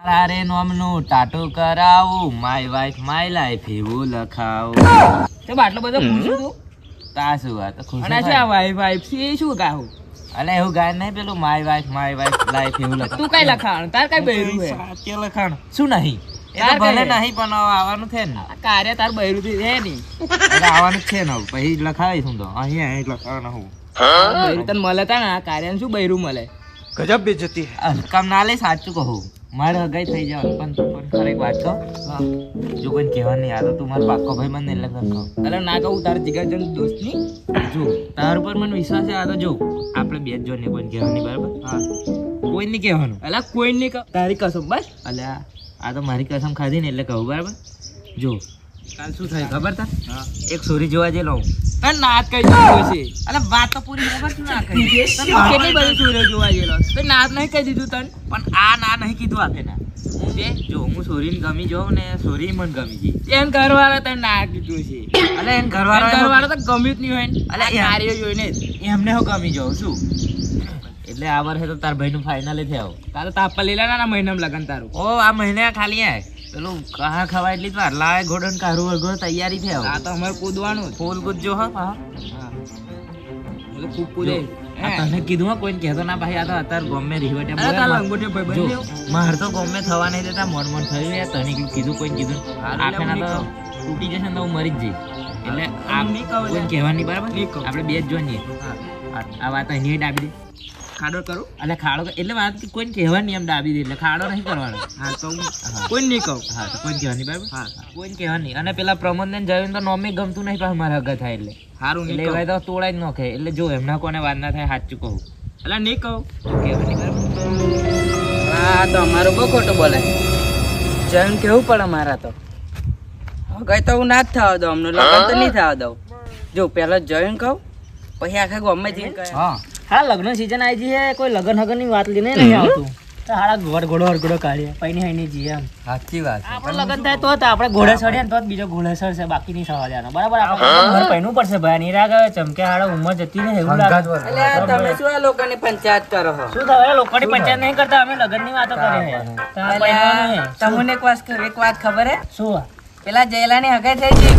તારે નોમનું ટાટુ કરાવું my wife my life એવું લખાવું તે બાટલો બધો પૂછું તું તા શું વાત અને છે આ વાઈફ છે એ શું ગાવું અલે એવું ગાય નહીં પેલું માય વાઇફ લાઈફ એવું લખાવું તું કઈ લખાણ તાર કઈ બૈરું હે સાચે લખાણ શું નહીં એ તો ભલે નહીં પણ આવવાનું છે ને કાર્ય તાર બૈરું થી હે ની એટલે આવવાનું છે ને પછી લખાવીશું તો અહીંયા લખાવાનું હું બૈરું તને મળે તા ને આ કાર્યને શું બૈરું મળે ગજબ બેજતી કામ ના લે સાચું કહું મારે હગાઈ થઈ જવાનું પણ ખરેક વાત કહો જો કોઈ કહેવાની યાદ તું મારો પાક્કો ભાઈ મને લગન કહો અરે ના કહું તાર જીગરજન દોસ્ત ની જો તાર ઉપર મને વિશ્વાસ છે આ તો જો આપણે બે જ જો ને કોઈ કહેવાની બરાબર હા કોઈ નહીં કહેવાનું અલા કોઈ નહીં કહું તારી કસમ બસ અલ્યા આ તો મારી કસમ ખાધી ને એટલે કહું બરાબર જો કાલ શું થયું ખબર તા એક સોરી જોવા જે લઉં અને નાત કઈ દીધું છે અલે વાત તો પૂરી ખબર શું ના કરી કેટલી બધી સૂર્ય જોવા ગયેલો તો નાત નહીં કહી દીધું તને પણ આ ના નહીં કીધું આપે ના હું જે જો હું સોરીને ગમી જાઉં ને સોરી મને ગમી ગઈ એમ ઘરવાળા તને ના કીધું છે અલે એમ ઘરવાળા તો ગમ્યું જ નહીં હોય ને અલે કાર્ય જોઈને એમને હું ગમી જાઉં શું એટલે આ વર્ષે તો તાર ભાઈનું ફાઇનલી થયો તારે તાપા લીલા ના મહિનામાં લગન તારું ઓ આ મહિને ખાલી આ પેલું કહા ખવાય એટલી વાર લાવે ઘોડો ને કારું વળગો તૈયારી થયો આ તો અમારે કૂદવાનું ફૂલ કૂદજો હા ખૂબ કૂદે તને કીધું હા કોઈને કહેતો ના ભાઈ આ તો અત્યારે ગમે રીવટે માર તો ગમે થવા નહીં દેતા મન થયું યાર તને કીધું કોઈને કીધું આખે ના તો તૂટી જશે ને તો હું મરી જ જઈશ એટલે આમ કોઈ કહેવાની બરાબર આપણે બે જ જોઈએ આ વાત અહીં ડાબી દે ખાડો કરું એટલે ખાડો એટલે વાત કોઈને કહેવાની એમ ડાબી દે એટલે ખાડો નહીં કરવાનો હા તો કોઈ નહીં કહું હા તો કોઈને કહેવાની બરાબર હા કોઈને કહેવાની અને પેલા પ્રમોદ ને જયું તો નોમે ગમતું નહીં પાછું મારા હગા થાય એટલે સારું એટલે એવા તો તોડાય જ નોખે એટલે જો એમના કોને વાત ના થાય સાચું કહું એટલે નહીં કહું કહેવાની બરાબર હા તો અમારું બહુ ખોટું બોલે જૈન કેવું પડે મારા તો કઈ તો હું ના જ થવા દઉં અમને લગ્ન તો નહીં થવા દઉં જો પેલા જૈન કહું પછી આખા ગમે જઈને કહે હા લગ્ન સીઝન આવી છે કોઈ લગ્ન હગન ની વાત લઈને નહીં આવતું હાડા ઘોડો હરગોડો કાઢીએ પૈની હાઈની જીએ એમ સાચી વાત આપણે લગ્ન થાય તો આપણે ઘોડે ચડે ને તો બીજો ઘોડે ચડશે બાકી નહીં સવા જવાનો બરાબર આપણે પૈનું પડશે ભાઈ નિરાગ ચમકે હાડા ઉંમર જતી ને એવું લાગે તમે શું આ લોકોની પંચાયત કરો છો શું થયું લોકોની પંચાયત નહીં કરતા અમે લગ્ન ની વાતો કરે તમને એક વાત ખબર હે શું પેલા જયલાની હગાઈ થઈ છે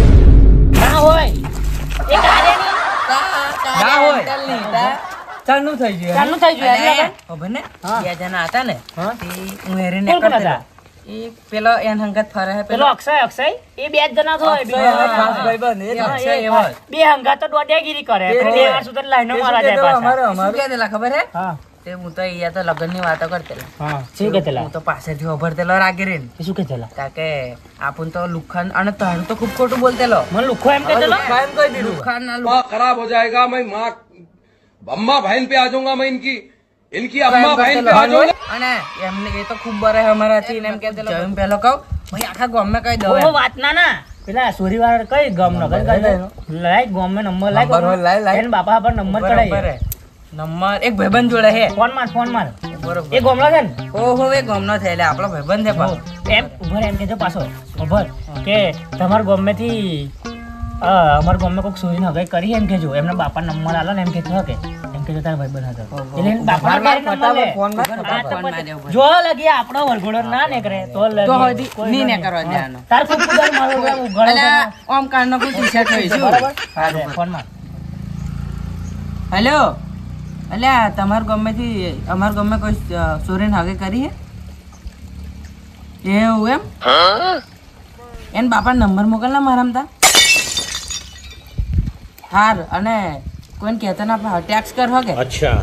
ના હોય એ કાર્યની ના હોય ચાલનું થઈ ગયું ખબર ને બે જણા હતા ને હું હેરીને કરતા એ પેલો એન હંગત ફરે હે પેલો અક્ષય એ બે જ જણા તો બે હંગત તો દોડ્યાગીરી કરે બે વાર સુધી લાઈનો મારવા જાય પાછા શું કહેલા ખબર હે તે હું તો અહીંયા તો લગ્ન ની વાતો કરતેલા શું કહેતેલા હું તો પાછળથી ઓભરતેલો રાગી રે શું કહેતેલા કાકે આપણ તો લુખાન અને તારું તો ખૂબ ખોટું બોલતેલો મને લુખો એમ કહેતેલો એમ કહી દીધું લુખાન ના खराब हो जाएगा मैं माँ अम्मा बहन पे आ जाऊंगा मैं इनकी अम्मा बहन पे आ जाऊंगा અને એમને એ તો ખૂબ બરે અમારાથી એમ કહેતેલો જમ પેલો કહું ભાઈ આખા ગામમાં કહી દઉં ઓ વાત ના પેલા સોરી વાળા કઈ ગામ નો લાઈક ગામમાં નંબર લાઈક એન બાપા પર નંબર ચડાય નંબર એક ભાઈબંધ જોડે હે ફોન માર બરોબર એ ગોમલો છે ને ઓહો એ ગોમનો છે એટલે આપણો ભાઈબંધ છે પણ એમ ઉભર એમ કેજો પાછો ઉભર કે તમાર ગોમમેથી અમાર ગોમમાં કોક સોરીને હગાઈ કરી એમ કેજો એમના બાપા નંબર આલો ને એમ કેજો કે એમ કેજો તારા ભાઈબંધ હતો એટલે બાપા નંબર ફોન માં જો લગી આપણો વરઘોડો ના ને કરે તો લગી ની ને કરવા દેવાનો તાર ખૂબ દર મારો ઉઘડો ઓમ કારનો કોઈ ટી-શર્ટ હોય છે બરાબર હા ફોન માં હેલો અલ્યા તમાર ગામમાંથી અમાર ગામમાં કોઈ સોરીને હગાઈ કરી હે એવું એમ એન બાપા નંબર મોકલ ને મારામાં તા હાર અને કોઈને કહેતો ના ટેક્સ કર હો કે अच्छा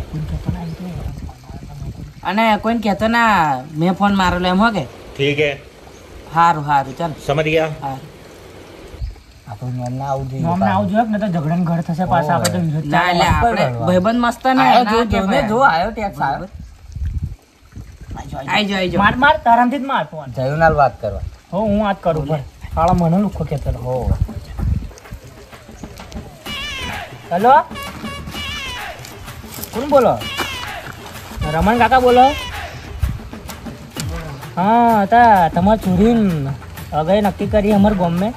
અને કોઈને કહેતો ના મેં ફોન મારેલો એમ હો કે ठीक है હારું ચાલ समझ गया આપણે નોમ ના આવું જોઈએ ને તો ઝઘડાનું ઘર થશે પાછા આપણે તો ના એટલે આપણે ભાઈબંધ મસ્ત ને જો આયો ટેક્સ આયો આઈ જો માર તારામથી જ માર ફોન જયુનાલ વાત કરવા હો હું વાત કરું પર હાળો મને લુખો કહેતો હો હેલો કોણ બોલો રમણ કાકા બોલો હા તા તમાર ચોરીને અગાઈ નક્કી કરી અમાર ગામમાં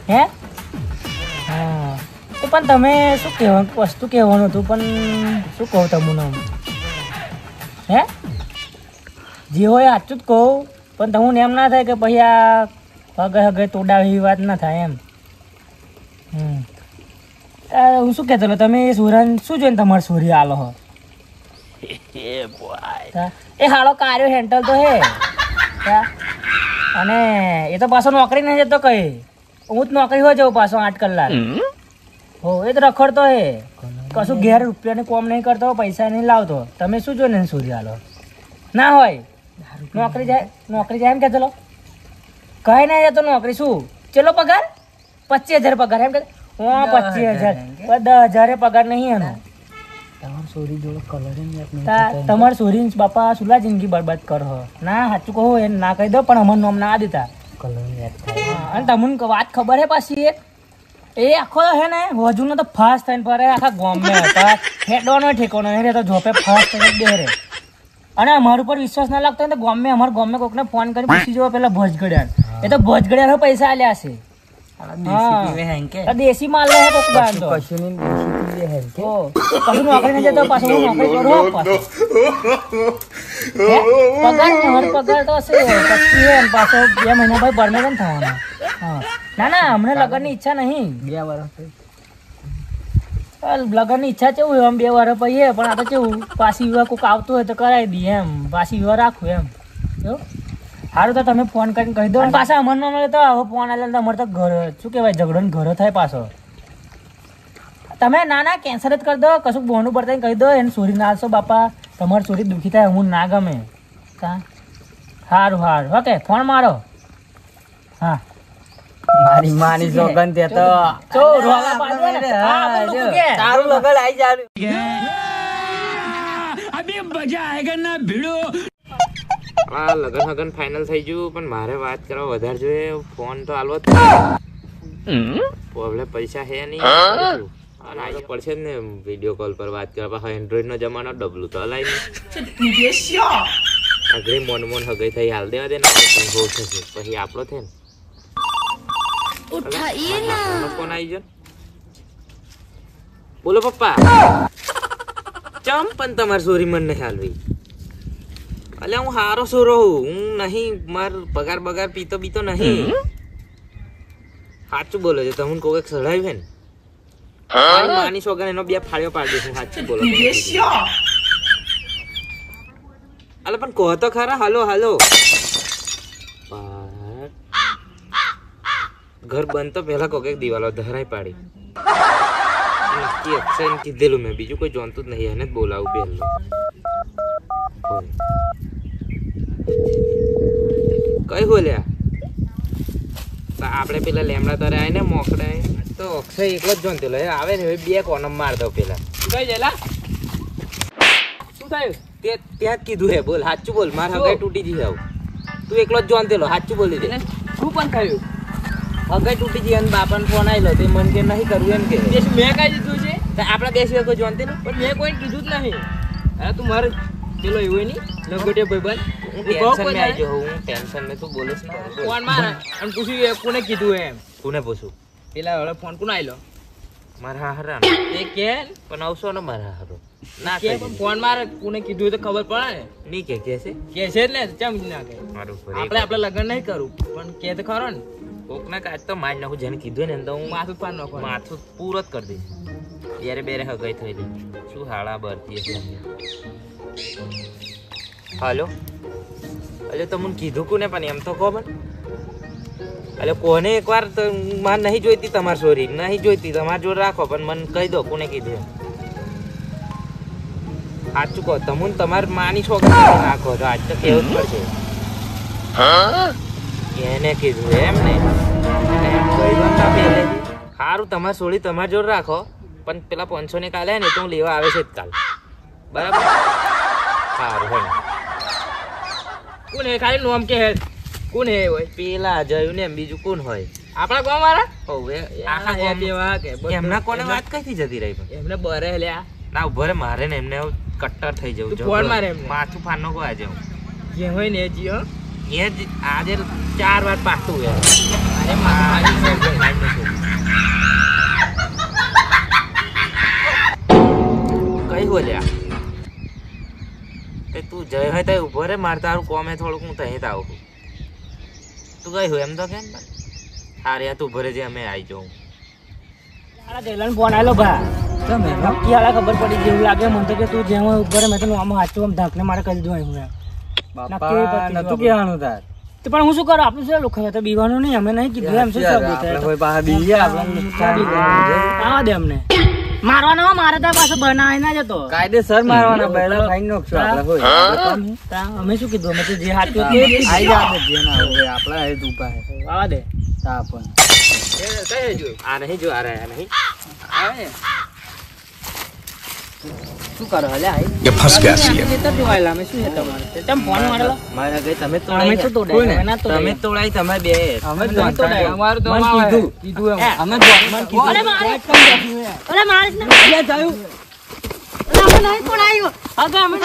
હે હા તો પણ તમે શું કહેવાનું વસ્તુ કહેવાનું હતું પણ શું કહું તમને હે જે હોય સાચું જ કહું, પણ તમને એમ ના થાય કે પછી આ હગે તોડાવી વાત ના થાય એમ. હું શું કહેતો તમે સુરન શું જોઈને તમારે સોરી આલો હો? એ હાલો કાર્યો હેન્ડલ તો હે અને એ તો પાછો નોકરી નહીં જતો કઈ, હું જ નોકરી હોય જવું પાછો 8 કલાક. હો એ તો રખડતો હે, કશું ઘેર રૂપિયાની કોમ નહીં કરતો, પૈસા નહીં લાવતો. તમે શું જોઈને સોરી આલો? ના હોય નોકરી જાય એમ કે ચલો કઈ નહીં જતો નોકરી. શું ચલો પગાર 25,000 પગાર એમ કે? 25,000 10,000 પગાર નહીં એનો. તમારે સોરી બાપા સુલા જિંદગી બરબાદ કરો. ના સાચું કહો એ ના કહી દો, પણ અમર નામ ના દેતા. અને તમને વાત ખબર હે પાછી એ આખો હે ને હજુ તો ફાસ્ટ થઈને ફરે આખા ગામમાં હતા. હેડવાનો ઠેકોનો નહીં રહેતો, જોપે ફાસ્ટ થઈને બેરે. અને અમારા ઉપર વિશ્વાસ ના લાગતો તો ગામમાં અમારા ગામમાં કોકને ફોન કરી પૂછી જવો પેલા ભોજગડ્યા. એ તો ભોજગડ્યા પૈસા આલ્યા છે. દેશી માલ લે કોક બાંધો કશું નોકરી નહીં જતો પાછો હું નોકરી કરું પગાર તો હશે 25 પાછો 2 મહિના ભાઈ પરમેનન્ટ થવાના. ના હમણાં લગ્ન ની ઈચ્છા નહીં. 2 વર્ષ લગ્ન ની ઈચ્છા કેવું એમ 2 વર્ષ પછી, પણ આ તો કેવું પાછી વિવાહ કોઈક આવતું હોય તો કરાવી દઈએ એમ, પાછી વિવાહ રાખવું એમ. સારું તો તમે ફોન કરીને કહી દો. પાછા અમરનો મળે તો હવે ફોન આવે અમારે તો ઘર શું કહેવાય ઝઘડો ઘરો થાય પાછો. તમે ના કેન્સલ જ કરી દો, કશું બોનું પડતા કહી દો એને સોરી ના આવશો બાપા, તમારી સોરી દુઃખી થાય હું ના ગમે. સારું ઓકે ફોન મારો. હા મારી માની સોગન તે તો સારું લગન આવી જારું. અભી મજા આયેગા ના ભીડો. આ લગન ફાઇનલ થઈ ગયું, પણ મારે વાત કરવા વધારે જોઈએ. ફોન તો આલવો જ પૈસા હે નહીં, પડશે ને વિડીયો કોલ પર વાત કરવા. એન્ડ્રોઈડ નો જમાનો ડબલું તો હલાય નહીં. અઘરી મોન હગઈ થઈ હાલ દેવા દે ને પછી આપણો છે ને ફોન આવી જાય. બોલો પપ્પા. ચમ પણ તમારી સોરી મન નહીં હાલવી. અલે હું હારો સોરો હું નહીં, માર પગાર બગાર પીતો બીતો નહીં. સાચું બોલો છો તમને કોઈક સડાવ્યું હે ને માની સોગન એનો 2 ફાળ્યો પાડી દઈશું. સાચું બોલો. અલે પણ કહો તો ખરા. હાલો ઘર બંધ તો પેલા કોઈક દિવાલો ધરાઈ પાડી. નક્કી અક્ષય કીધેલું મેં, બીજું કોઈ જાણતું જ નહીં. એને જ બોલાવું પહેલું. કઈ બોલ્યા આપણે પેલા લેમડા તારે આય ને મોકડા તો અક્ષય એકલો જ જોનતેલો આવે ને 2 કોનમ માર દો. પેલા કઈ જેલા શું થયું તે ત્યાં જ કીધું હે. બોલ સાચું બોલ. માર હગાઈ તૂટી જી આવ. તું એકલો જ જોનતેલો સાચું બોલી દે. શું પણ થયું? હગાઈ તૂટી જી અને બાપાને ફોન આવેલો તે મન કે નહીં કરવું એમ કે. મેં કઈ દીધું છે આપણા 2 સિવાય કોઈ જોનતેલું, પણ મેં કોઈ કીધું જ નહીં. અરે તું મારે પેલો એવું નહીં લંગોટિયા ભાઈબંધ ટેન્શન મે આવી ગયો. હું ટેન્શન મે તું બોલસ ને ફોન માર અને પૂછી કોને કીધું એમ. કોને પૂછું? પેલા વાળો ફોન કોને આયલો? મારા હારા એ કે પણ આવશો ને મારા હારો ના કે ફોન માર કોને કીધું તો ખબર પડે ને. ની કે છે ને ચમ ના કે આપણે લગન નહીં કરું પણ કે તો ખરો ને કોક ના કાચ તો માર નાખું. જેને કીધું ને તો હું માથું પાન નાખું. માથું પૂરો જ કરી દઈશ. યારે બેરે હગાઈ થઈ ગઈ. શું હાળા બરતી છે. હાલો અલે તમને કીધું કોને પણ એમ તો કહો. અલે કોને એકવાર તો મારે નહીં જોઈતી તમારી સોરી નહીં જોઈતી. તમારી જોડે રાખો પણ મને કહી દો કોને કીધું એમ. સાચું કહો. તમને તમારી માની છોકરી રાખો તો આજ તો કેવું જ પડશે. એને કીધું એમ ને સારું. તમારી સોરી તમારી જોડે રાખો પણ પેલા 500 ને કાલે ને તો હું લેવા આવે છે જ કાલ. બરાબર સારું હોય. કોણ હે ખાલી નોમ કે હે? કોણ હે હોય? પેલા જયું ને બીજું કોણ હોય? આપણા ગામ વાળા હોવે. આખા ગામ દેવા કે એમના કોને વાત કઈથી જતી રહી? એમને બરે લ્યા ના ઉભો રે. મારે ને એમને કટ્ટર થઈ જવું. ફોન મારે એમને માથું ફાન નો આજે હું જે હોય ને જીઓ એ જ આજે 4 વાર પાટું હે. અરે કઈ બોલ્યા તે તું જય હોય તો ઉભો રે મારે તારું કોમે થોડુંક હું તહીં જ આવું તું ગઈ હોય એમ તો કેમ હારે તું ઉભો રે જે અમે આવી જાઉં તારા જયલાને ફોન આવેલો ભા નક્કી હાલા ખબર પડી જેવું લાગે મને તો કે તું જેમ ઉપર મેં તો આમાં હાચું આમ ધાકને મારે કરી દીધું હું બાપા નતું કહેવાનું તાર તો પણ હું શું કરું આપણું શું લોકો તો બીવાનું નહીં અમે નહીં કીધું એમ શું આવા દે અમને મારવાનો મારે તો પાછો બનાવી ના જતો કાયદેસર મારવાના બેલા ખાઈ નાખશું આપણે હોય અમે શું કીધું અમે તો જે હાચું તે આઈ જા જે ના હોય આપણા હે તું પાસે આવા દે તા પણ કઈ જો આ નહીં જો આ રહ્યા નહીં આવે શું કરો હલે આઈ ये फंस गया सीएम તો જોવાયલા અમે શું છે તમારે તેમ ફોન મારેલો મારે ગઈ તમે અમે શું તોડાય અમે ના તમે તોડાય તોડાઈ તમે બે અમે તો તોડાય. અમારું તો મને કીધું એમ અમે અરે મારે અરે મારે ના જાયું અરે અમે નહીં તોડાયું હા તો અમે